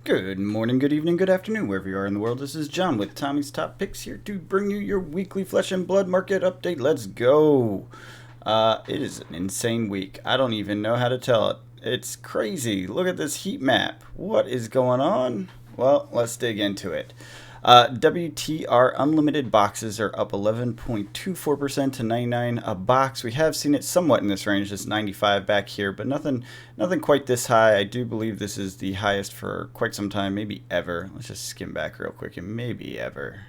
Good morning, good evening, good afternoon, wherever you are in the world. This is John with Tommy's Top Picks here to bring you your weekly flesh and blood market update. Let's go. It is an insane week. I don't even know how to tell it. It's crazy. Look at this heat map. What is going on? Well, let's dig into it. WTR Unlimited boxes are up 11.24% to 99 a box. We have seen it somewhat in this range, this 95 back here, but nothing quite this high. I do believe this is the highest for quite some time, maybe ever. Let's just skim back real quick, and maybe ever.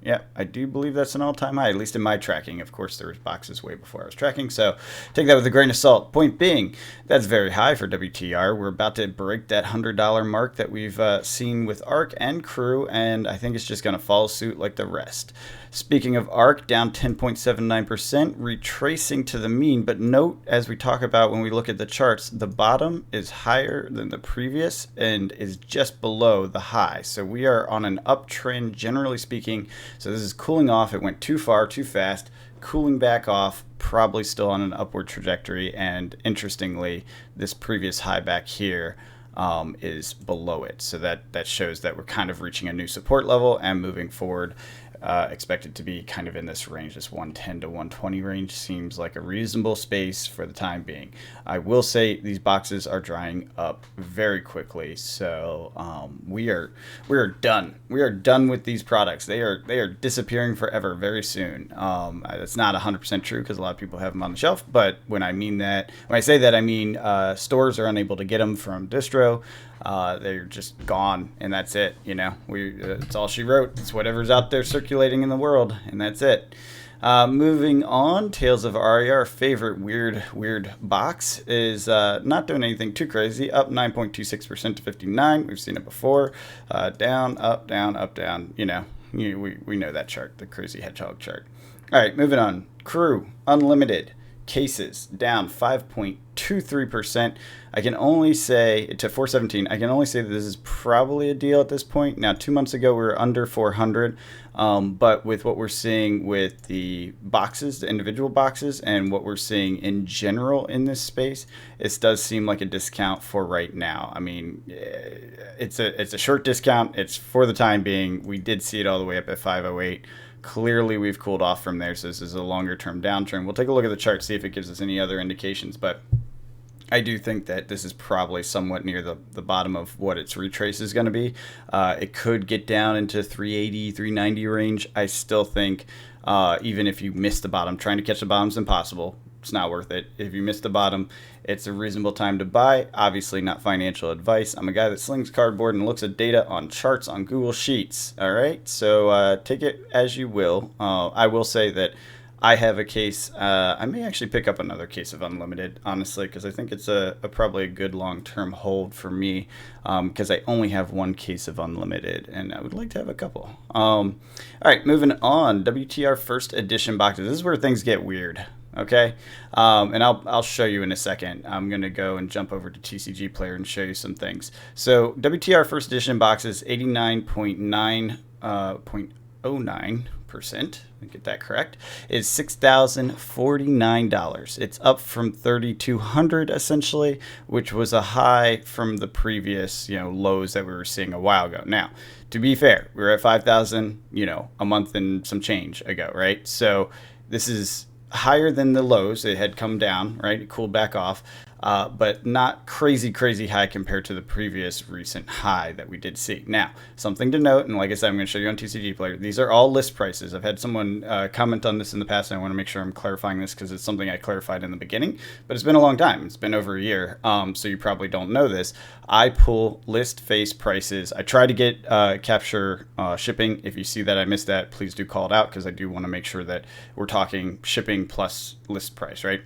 Yeah, I do believe that's an all-time high, at least in my tracking. Of course, there was boxes way before I was tracking, so take that with a grain of salt. Point being, that's very high for WTR. We're about to break that $100 mark that we've seen with ARK and Crew, and I think it's just going to follow suit like the rest. Speaking of ARK, down 10.79%, retracing to the mean, but note, as we talk about when we look at the charts, the bottom is higher than the previous and is just below the high. So we are on an uptrend, generally speaking. So this is cooling off. It went too far, too fast, cooling back off, probably still on an upward trajectory. And interestingly, this previous high back here is below it. So that shows that we're kind of reaching a new support level and moving forward. Expected to be kind of in this range, this 110 to 120 range seems like a reasonable space for the time being. I will say these boxes are drying up very quickly, so we are done. We are done with these products. They are disappearing forever very soon. That's not 100% true because a lot of people have them on the shelf, but when I say that, I mean stores are unable to get them from distro. They're just gone, and that's it. You know, it's all she wrote. It's whatever's out there circulating in the world, and that's it. Moving on, Tales of Aria, our favorite weird box, is not doing anything too crazy. Up 9.26% to 59. We've seen it before. Down, up, down, up, down. You know, we know that chart, the crazy hedgehog chart. All right, moving on. Crew Unlimited. Cases down 5.23%. I can only say to 417. I can only say that this is probably a deal at this point. Now, 2 months ago we were under 400, but with what we're seeing with the boxes, the individual boxes, and what we're seeing in general in this space, it does seem like a discount for right now. I mean, it's a short discount. It's for the time being. We did see it all the way up at 508. Clearly, we've cooled off from there, so this is a longer-term downtrend. We'll take a look at the chart, see if it gives us any other indications, but I do think that this is probably somewhat near the bottom of what its retrace is going to be. It could get down into 380, 390 range. I still think even if you miss the bottom, trying to catch the bottom is impossible. It's not worth it. If you miss the bottom, it's a reasonable time to buy. Obviously not financial advice. I'm a guy that slings cardboard and looks at data on charts on Google Sheets. All right, so take it as you will. I will say that I have a case. I may actually pick up another case of Unlimited, honestly, because I think it's probably a good long-term hold for me, because I only have one case of Unlimited, and I would like to have a couple. All right, moving on. WTR First Edition boxes. This is where things get weird. Okay, and I'll show you in a second. I'm gonna go and jump over to TCG Player and show you some things. So WTR First Edition boxes, 89.09%. Get that correct. Is $6,049. It's up from $3,200 essentially, which was a high from the previous lows that we were seeing a while ago. Now, to be fair, we were at 5,000 a month and some change ago, right? So this is higher than the lows. It had come down, right? It cooled back off, but not crazy high compared to the previous recent high that we did see. Now, something to note, and like I said, I'm going to show you on TCG Player. These are all list prices. I've had someone comment on this in the past, and I want to make sure I'm clarifying this because it's something I clarified in the beginning, but it's been a long time. It's been over a year, so you probably don't know this. I pull list face prices. I try to get capture shipping. If you see that I missed that, please do call it out because I do want to make sure that we're talking shipping plus list price, right?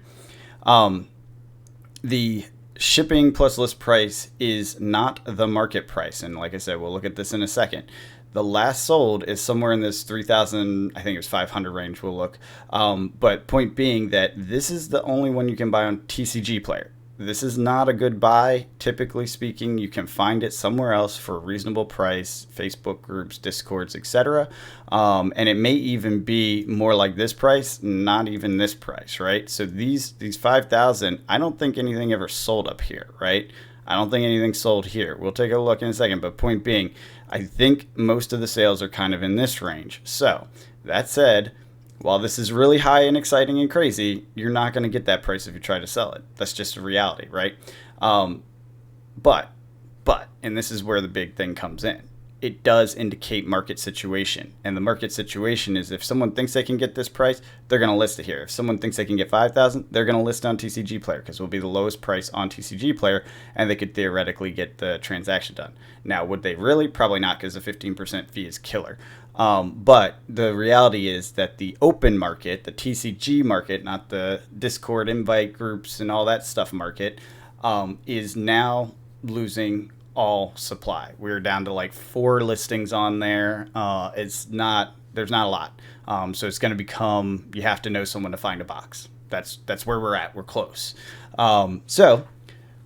The shipping plus list price is not the market price. And like I said, we'll look at this in a second. The last sold is somewhere in this 3,000, I think it was 500 range. We'll look. But point being that this is the only one you can buy on TCG Player. This is not a good buy. Typically speaking, you can find it somewhere else for a reasonable price, Facebook groups, Discords, etc. And it may even be more like this price, not even this price, right? So these 5,000, I don't think anything ever sold up here, right? I don't think anything's sold here. We'll take a look in a second, but point being, I think most of the sales are kind of in this range. So that said, while this is really high and exciting and crazy, you're not going to get that price if you try to sell it. That's just a reality, right? But, and this is where the big thing comes in, it does indicate market situation. And the market situation is if someone thinks they can get this price, they're going to list it here. If someone thinks they can get 5,000, they're going to list on TCG Player because it will be the lowest price on TCG Player, and they could theoretically get the transaction done. Now, would they really? Probably not, because the 15% fee is killer. But the reality is that the open market, the TCG market, not the Discord invite groups and all that stuff market, is now losing all supply. We're down to like 4 listings on there. There's not a lot. So it's going to become, you have to know someone to find a box. That's where we're at. We're close. So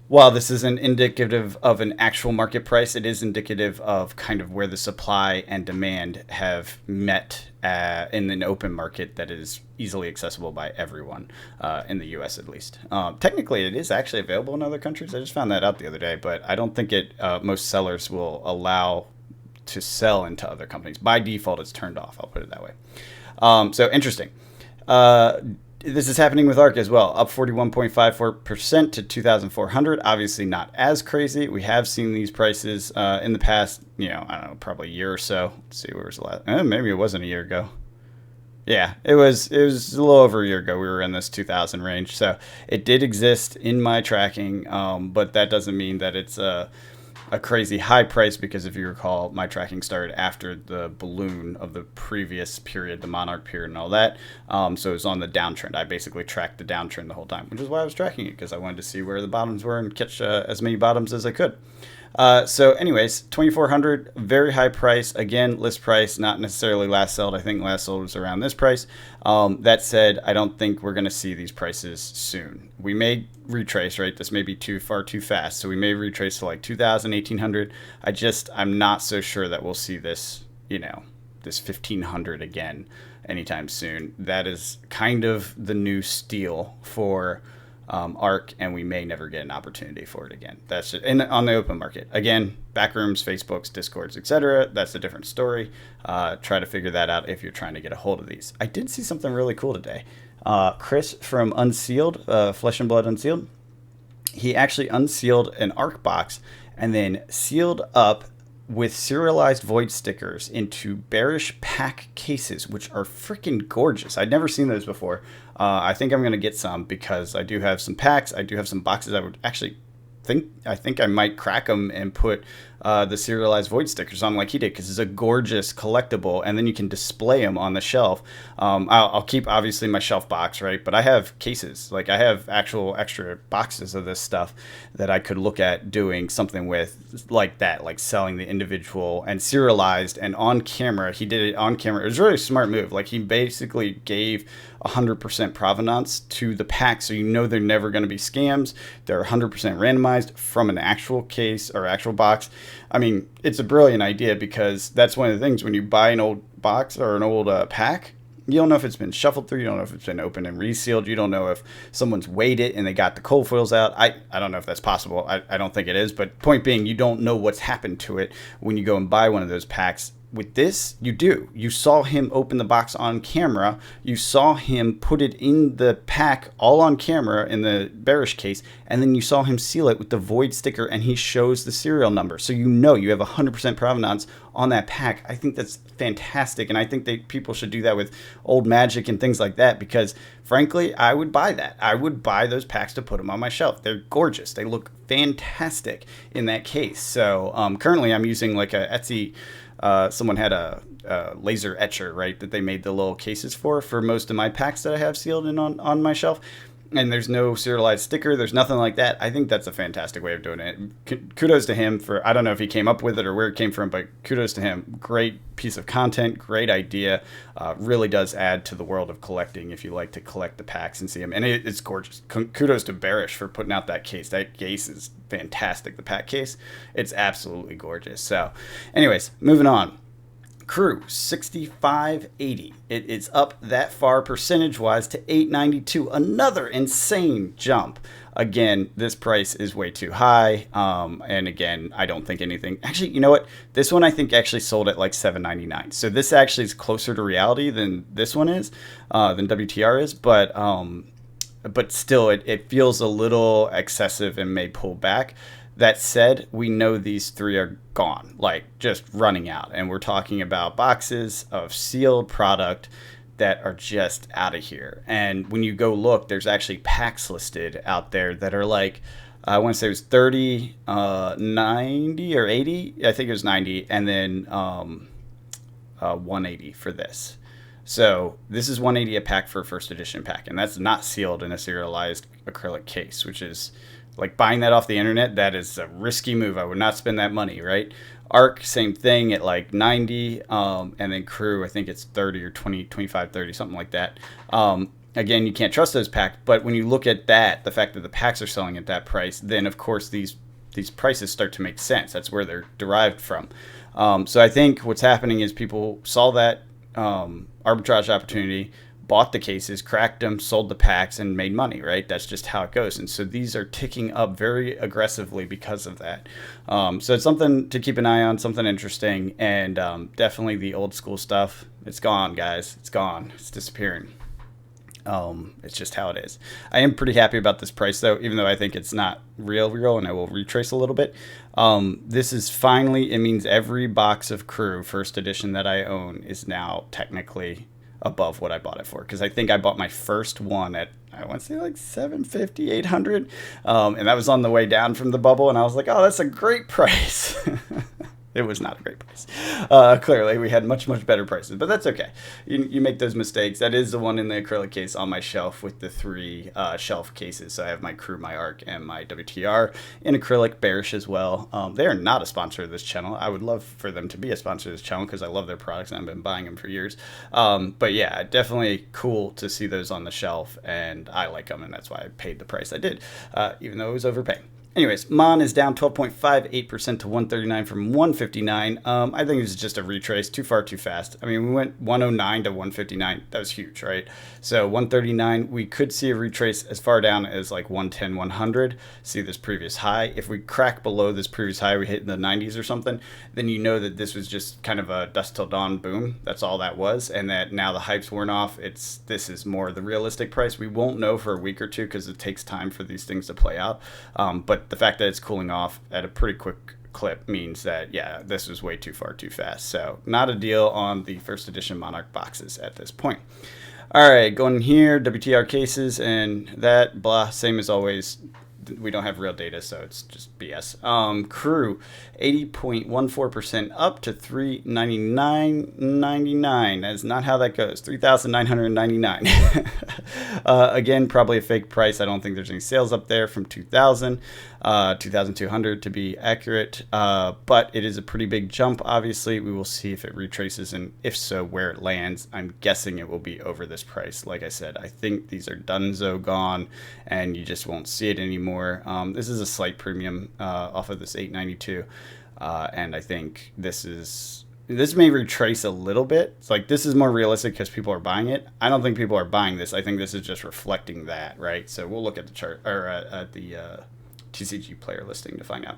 while this isn't indicative of an actual market price, it is indicative of kind of where the supply and demand have met in an open market that is easily accessible by everyone, in the US at least. Technically, it is actually available in other countries. I just found that out the other day, but I don't think most sellers will allow to sell into other companies. By default, it's turned off. I'll put it that way. So interesting. This is happening with ARK as well, up 41.54% to 2,400. Obviously not as crazy. We have seen these prices in the past, I don't know, probably a year or so. Let's see, where was the last? Maybe it wasn't a year ago. Yeah, it was a little over a year ago. We were in this 2,000 range. So it did exist in my tracking, but that doesn't mean that it's a crazy high price, because if you recall, my tracking started after the balloon of the previous period, the Monarch period and all that. So it was on the downtrend. I basically tracked the downtrend the whole time, which is why I was tracking it, because I wanted to see where the bottoms were and catch as many bottoms as I could. So anyways, 2,400, very high price. Again, list price, not necessarily last sold. I think last sold was around this price. That said, I don't think we're going to see these prices soon. We may retrace, right? This may be too fast. So we may retrace to like 2,000, 1,800. I'm not so sure that we'll see this, this 1,500 again anytime soon. That is kind of the new steal for ARK, and we may never get an opportunity for it again. That's just, and on the open market. Again, backrooms, Facebooks, Discords, etc. That's a different story. Try to figure that out if you're trying to get a hold of these. I did see something really cool today. Chris from Unsealed, Flesh and Blood Unsealed, he actually unsealed an ARK box and then sealed up with serialized void stickers into bearish pack cases, which are freaking gorgeous. I'd never seen those before. I think I'm going to get some, because I do have some packs. I do have some boxes. I would actually I think I might crack them and put the serialized void stickers on like he did, because it's a gorgeous collectible, and then you can display them on the shelf. I'll keep obviously my shelf box, right? But I have cases, like I have actual extra boxes of this stuff that I could look at doing something with like that, like selling the individual and serialized and on camera. He did it on camera. It was a really smart move. Like he basically gave 100% provenance to the pack, so they're never going to be scams. They're 100% randomized from an actual case or actual box. I mean, it's a brilliant idea, because that's one of the things when you buy an old box or an old pack, you don't know if it's been shuffled through, you don't know if it's been opened and resealed, you don't know if someone's weighed it and they got the cold foils out. I don't know if that's possible. I don't think it is, but point being, you don't know what's happened to it when you go and buy one of those packs. With this, you do. You saw him open the box on camera. You saw him put it in the pack all on camera in the bearish case, and then you saw him seal it with the void sticker, and he shows the serial number. So you have 100% provenance on that pack. I think that's fantastic, and I think that people should do that with old Magic and things like that, because frankly, I would buy that. I would buy those packs to put them on my shelf. They're gorgeous. They look fantastic in that case. So currently I'm using like a Etsy. Someone had a laser etcher, right, that they made the little cases for most of my packs that I have sealed in on my shelf. And there's no serialized sticker. There's nothing like that. I think that's a fantastic way of doing it. Kudos to him for, I don't know if he came up with it or where it came from, but kudos to him. Great piece of content, great idea. Really does add to the world of collecting if you like to collect the packs and see them. And it's gorgeous. Kudos to Bearish for putting out that case. That case is fantastic. The pack case, it's absolutely gorgeous. So anyways, moving on. Crew 65.80. It's up that far percentage wise to 8.92. Another insane jump. Again, this price is way too high. And again, I don't think anything. Actually, you know what? This one I think actually sold at like $7.99. So this actually is closer to reality than this one is, than WTR is. But still, it feels a little excessive and may pull back. That said, we know these three are gone, like just running out. And we're talking about boxes of sealed product that are just out of here. And when you go look, there's actually packs listed out there that are like, I want to say it was 30, 90 or 80. I think it was 90. And then 180 for this. So this is 180 a pack for a first edition pack. And that's not sealed in a serialized acrylic case, which is like buying that off the internet. That is a risky move. I would not spend that money, right? Arc, same thing at like 90. And then Crew, I think it's 30 or 20, 25, 30, something like that. Again, you can't trust those packs. But when you look at that, the fact that the packs are selling at that price, then of course these prices start to make sense. That's where they're derived from. So I think what's happening is people saw that arbitrage opportunity, bought the cases, cracked them, sold the packs, and made money, right? That's just how it goes. And so these are ticking up very aggressively because of that. So it's something to keep an eye on, something interesting, and definitely the old school stuff. It's gone, guys. It's gone. It's disappearing. It's just how it is. I am pretty happy about this price, though, even though I think it's not real, and I will retrace a little bit. This is finally, it means every box of Crew first edition that I own is now technically above what I bought it for, because I think I bought my first one at, I want to say like $750, $800, and that was on the way down from the bubble, and I was like, oh, that's a great price. It was not a great price. Clearly, we had much better prices, but that's okay. You make those mistakes. That is the one in the acrylic case on my shelf with the three shelf cases. So I have my Crew, my Arc, and my WTR in acrylic, bearish as well. They are not a sponsor of this channel. I would love for them to be a sponsor of this channel because I love their products and I've been buying them for years. But yeah, definitely cool to see those on the shelf, and I like them, and that's why I paid the price I did, even though it was overpaying. Anyways, Mon is down 12.58% to 139 from 159. I think this is just a retrace, too far, too fast. I mean, we went 109 to 159. That was huge, right? So 139, we could see a retrace as far down as like 110, 100. See this previous high. If we crack below this previous high, we hit in the 90s or something, then you know that this was just kind of a dusk till dawn boom. That's all that was. And that now the hype's worn off. This is more the realistic price. We won't know for a week or two because it takes time for these things to play out. But the fact that it's cooling off at a pretty quick clip means that, yeah, this was way too far, too fast. So not a deal on the first edition Monarch boxes at this point. All right, going here, WTR cases and that, blah, same as always. We don't have real data, so it's just BS. Crew, 80.14% up to $399.99. That is not how that goes. $3,999. Again, probably a fake price. I don't think there's any sales up there from 2,000, 2,200 to be accurate. But it is a pretty big jump. Obviously, we will see if it retraces, and if so, where it lands. I'm guessing it will be over this price. Like I said, I think these are donezo gone, and you just won't see it anymore. This is a slight premium off of this 892, and I think this may retrace a little bit. It's like this is more realistic because people are buying it. I don't think people are buying this. I think this is just reflecting that, right? So we'll look at the chart or at the TCG player listing to find out.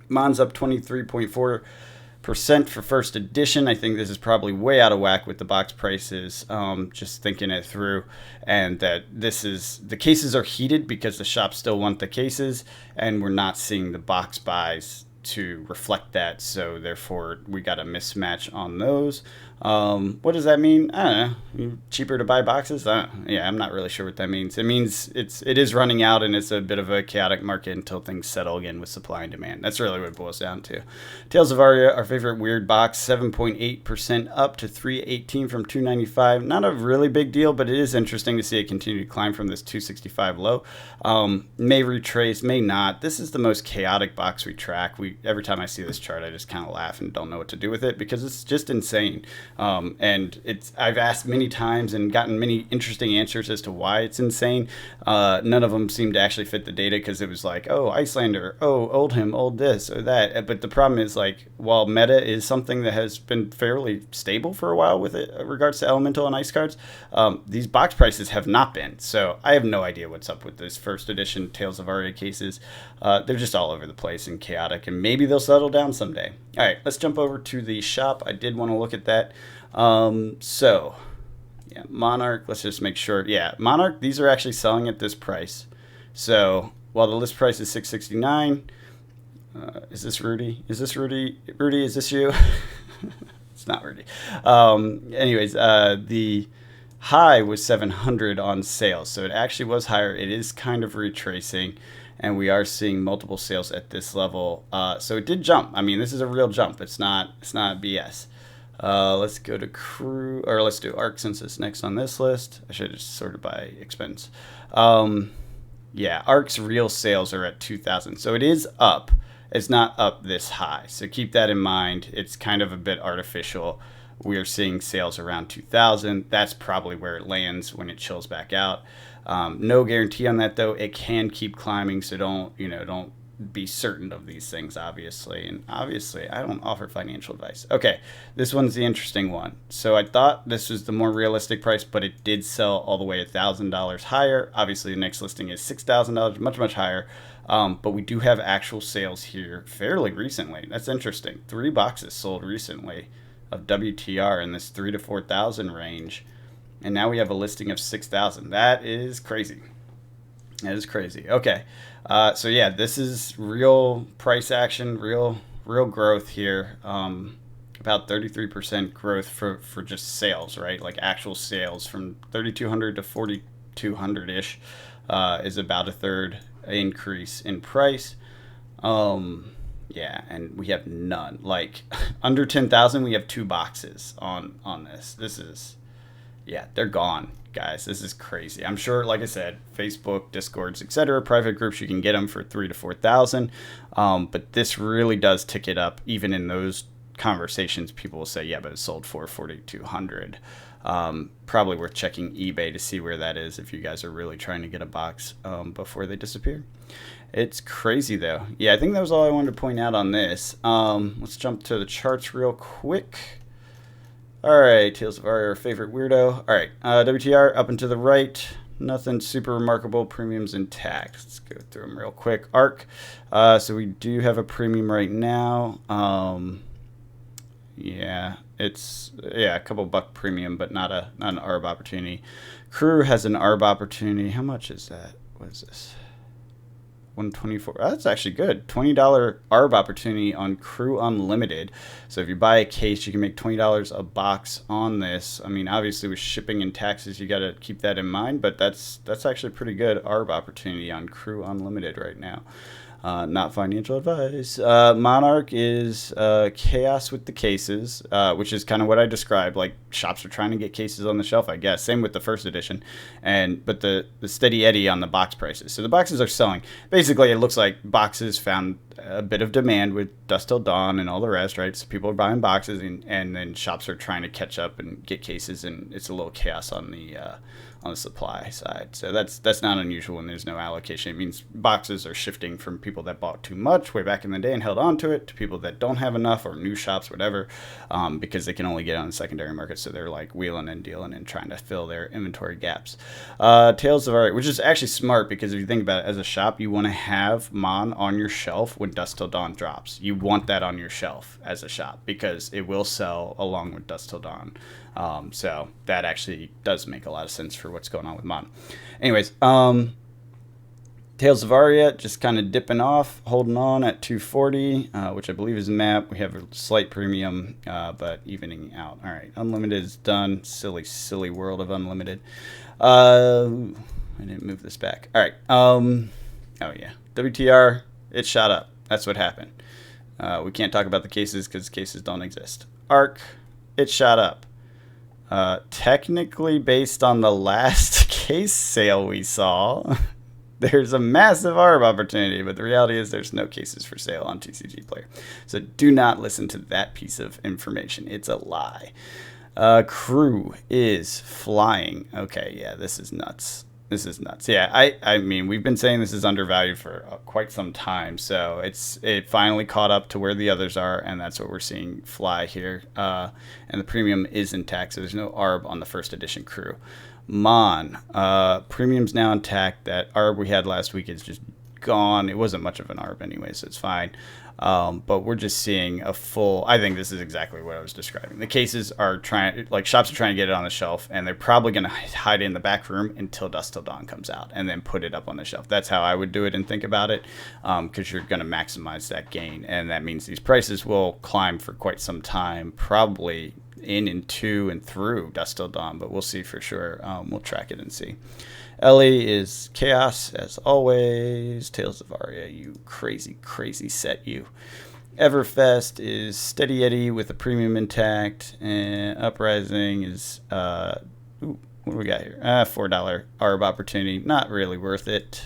Mon's up 23.4% for first edition. I think this is probably way out of whack with the box prices, just thinking it through, and that the cases are heated because the shops still want the cases, and we're not seeing the box buys to reflect that, so therefore we got a mismatch on those. What does that mean? I don't know. Cheaper to buy boxes? Yeah, I'm not really sure what that means. It means it is running out, and it's a bit of a chaotic market until things settle again with supply and demand. That's really what it boils down to. Tales of Aria, our favorite weird box, 7.8% up to 318 from 295. Not a really big deal, but it is interesting to see it continue to climb from this 265 low. May retrace, may not. This is the most chaotic box we track. We every time I see this chart, I just kind of laugh and don't know what to do with it because it's just insane. And I've asked many times and gotten many interesting answers as to why it's insane. None of them seem to actually fit the data because it was like, oh, Icelander, oh, Oldhim, old this or that. But the problem is, like, while meta is something that has been fairly stable for a while with it regards to elemental and ice cards, these box prices have not been. So I have no idea what's up with this first edition Tales of Aria cases. They're just all over the place and chaotic, and maybe they'll settle down someday. All right, let's jump over to the shop. I did want to look at that. So yeah, Monarch, let's just make sure. Yeah, Monarch, these are actually selling at this price. So while the list price is $669, is this Rudy? Is this Rudy? Rudy, is this you? It's not Rudy. Anyways, the high was 700 on sales, so it actually was higher. It is kind of retracing, and we are seeing multiple sales at this level. So it did jump. I mean, this is a real jump. It's not BS. Let's go to crew, or let's do ARC since it's next on this list. I should have just sorted by expense. Yeah, ARC's real sales are at 2,000, so it is up. It's not up this high, so keep that in mind. It's kind of a bit artificial. We are seeing sales around 2,000. That's probably where it lands when it chills back out. No guarantee on that though. It can keep climbing, so don't be certain of these things, obviously. And obviously, I don't offer financial advice. Okay, this one's the interesting one. So I thought this was the more realistic price, but it did sell all the way $1,000 higher. Obviously, the next listing is $6,000, much higher. But we do have actual sales here fairly recently. That's interesting. 3 boxes sold recently of WTR in this 3,000 to 4,000 range, and now we have a listing of 6,000. That is crazy. That is crazy. Okay, so yeah, this is real price action, real growth here. About 33% growth for just sales, right? Like actual sales from 3,200 to 4,200 ish is about a third increase in price. Yeah, and we have none. Like under 10,000, we have 2 boxes on this. This is, yeah, they're gone, guys. This is crazy. I'm sure, like I said, Facebook, Discords, etc., private groups, you can get them for 3,000 to 4,000. But this really does tick it up. Even in those conversations, people will say, yeah, but it sold for 4,200. Probably worth checking eBay to see where that is if you guys are really trying to get a box before they disappear. It's crazy though. Yeah, I think that was all I wanted to point out on this. Let's jump to the charts real quick. All right, Tales of Aria, our favorite weirdo. All right, WTR up and to the right. Nothing super remarkable. Premiums intact. Let's go through them real quick. ARC. So we do have a premium right now. Yeah, it's a couple buck premium, but not an ARB opportunity. Crew has an ARB opportunity. How much is that? What is this? 124. That's actually good. $20 ARB opportunity on Crew Unlimited. So if you buy a case, you can make $20 a box on this. I mean, obviously with shipping and taxes, you got to keep that in mind, but that's actually pretty good ARB opportunity on Crew Unlimited right now. Not financial advice. Monarch is chaos with the cases, which is kind of what I described. Like shops are trying to get cases on the shelf, I guess. Same with the first edition, but the steady eddy on the box prices. So the boxes are selling. Basically, it looks like boxes found a bit of demand with Dusk Till Dawn and all the rest, right? So people are buying boxes, and then shops are trying to catch up and get cases, and it's a little chaos on the supply side. So that's not unusual when there's no allocation. It means boxes are shifting from people that bought too much way back in the day and held on to it to people that don't have enough, or new shops, whatever, because they can only get on the secondary market. So they're like wheeling and dealing and trying to fill their inventory gaps. Tales of Aria, which is actually smart, because if you think about it, as a shop, you want to have Mon on your shelf when Dusk Till Dawn drops. You want that on your shelf as a shop because it will sell along with Dusk Till Dawn. So that actually does make a lot of sense for what's going on with Mon. Anyways, Tales of Aria just kind of dipping off, holding on at 240, which I believe is the map. We have a slight premium, but evening out. All right, Unlimited is done. Silly world of Unlimited. I didn't move this back. All right. Oh yeah, WTR, it shot up. That's what happened. We can't talk about the cases because cases don't exist. ARC, it shot up. Technically based on the last case sale we saw, there's a massive ARB opportunity, but the reality is there's no cases for sale on TCG Player. So do not listen to that piece of information. It's a lie. Crew is flying. Okay, yeah, this is nuts. This is nuts. Yeah, I mean, we've been saying this is undervalued for quite some time, so it finally caught up to where the others are, and that's what we're seeing fly here. And the premium is intact, so there's no ARB on the first edition Crew. Mon, premium's now intact. That ARB we had last week is just gone. It wasn't much of an ARB anyway, so it's fine. But we're just seeing a full, I think this is exactly what I was describing. The cases are shops are trying to get it on the shelf, and they're probably going to hide it in the back room until Dusk Till Dawn comes out and then put it up on the shelf. That's how I would do it and think about it, because you're going to maximize that gain. And that means these prices will climb for quite some time, probably into and through Dusk Till Dawn, but we'll see for sure. We'll track it and see. Ellie is Chaos, as always. Tales of Aria, you crazy, crazy set, you. Everfest is Steady Eddie with a premium intact. And Uprising is, what do we got here? $4 ARB opportunity. Not really worth it.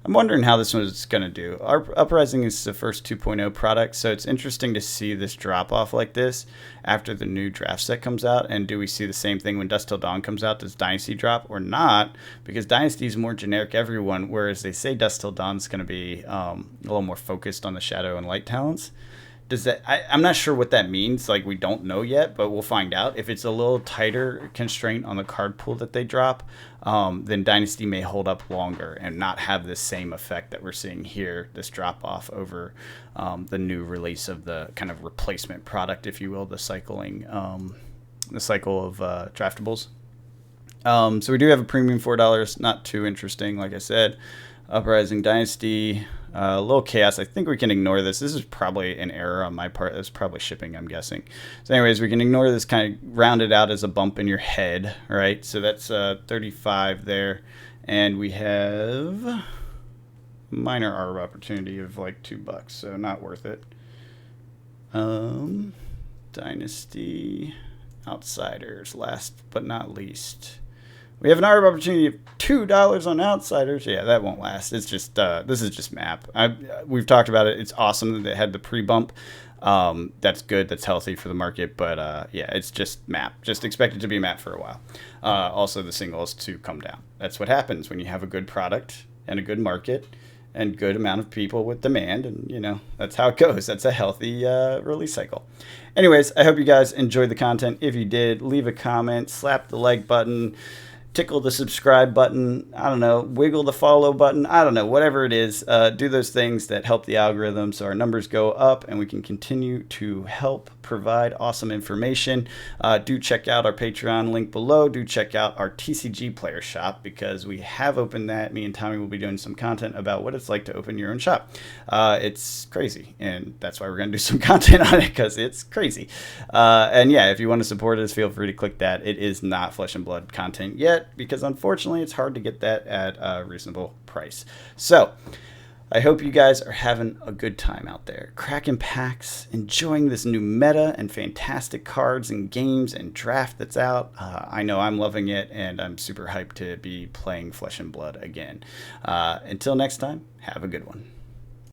I'm wondering how this one's going to do. Uprising is the first 2.0 product, so it's interesting to see this drop off like this after the new draft set comes out. And do we see the same thing when Dusk Till Dawn comes out? Does Dynasty drop or not? Because Dynasty is more generic everyone, whereas they say Dusk Till Dawn is going to be a little more focused on the Shadow and Light talents. Does that? I'm not sure what that means. Like, we don't know yet, but we'll find out. If it's a little tighter constraint on the card pool that they drop, then Dynasty may hold up longer and not have the same effect that we're seeing here, this drop off over the new release of the kind of replacement product, if you will, the cycle of draftables. So we do have a premium $4, not too interesting, like I said. Uprising, Dynasty, a little Chaos. I think we can ignore this. This is probably an error on my part. That's probably shipping, I'm guessing. So anyways, we can ignore this, kind of round it out as a bump in your head, right? So that's 35 there. And we have minor ARB opportunity of like $2, so not worth it. Dynasty, Outsiders, last but not least. We have an ARB opportunity of $2 on Outsiders. Yeah, that won't last. It's just this is just map. We've talked about it. It's awesome that they had the pre-bump. That's good. That's healthy for the market. But yeah, it's just map. Just expect it to be map for a while. Also, the singles to come down. That's what happens when you have a good product and a good market and good amount of people with demand. And, you know, that's how it goes. That's a healthy release cycle. Anyways, I hope you guys enjoyed the content. If you did, leave a comment, slap the like button, tickle the subscribe button, I don't know, wiggle the follow button, I don't know, whatever it is. Do those things that help the algorithm so our numbers go up and we can continue to help provide awesome information. Do check out our Patreon link below. Do check out our TCG Player shop, because we have opened that. Me and Tommy will be doing some content about what it's like to open your own shop. It's crazy, and that's why we're going to do some content on it, because it's crazy. And yeah, if you want to support us, feel free to click that. It is not Flesh and Blood content yet, because unfortunately it's hard to get that at a reasonable price. So I hope you guys are having a good time out there, cracking packs, enjoying this new meta and fantastic cards and games and draft that's out. I know I'm loving it, and I'm super hyped to be playing Flesh and Blood again. Until next time, have a good one.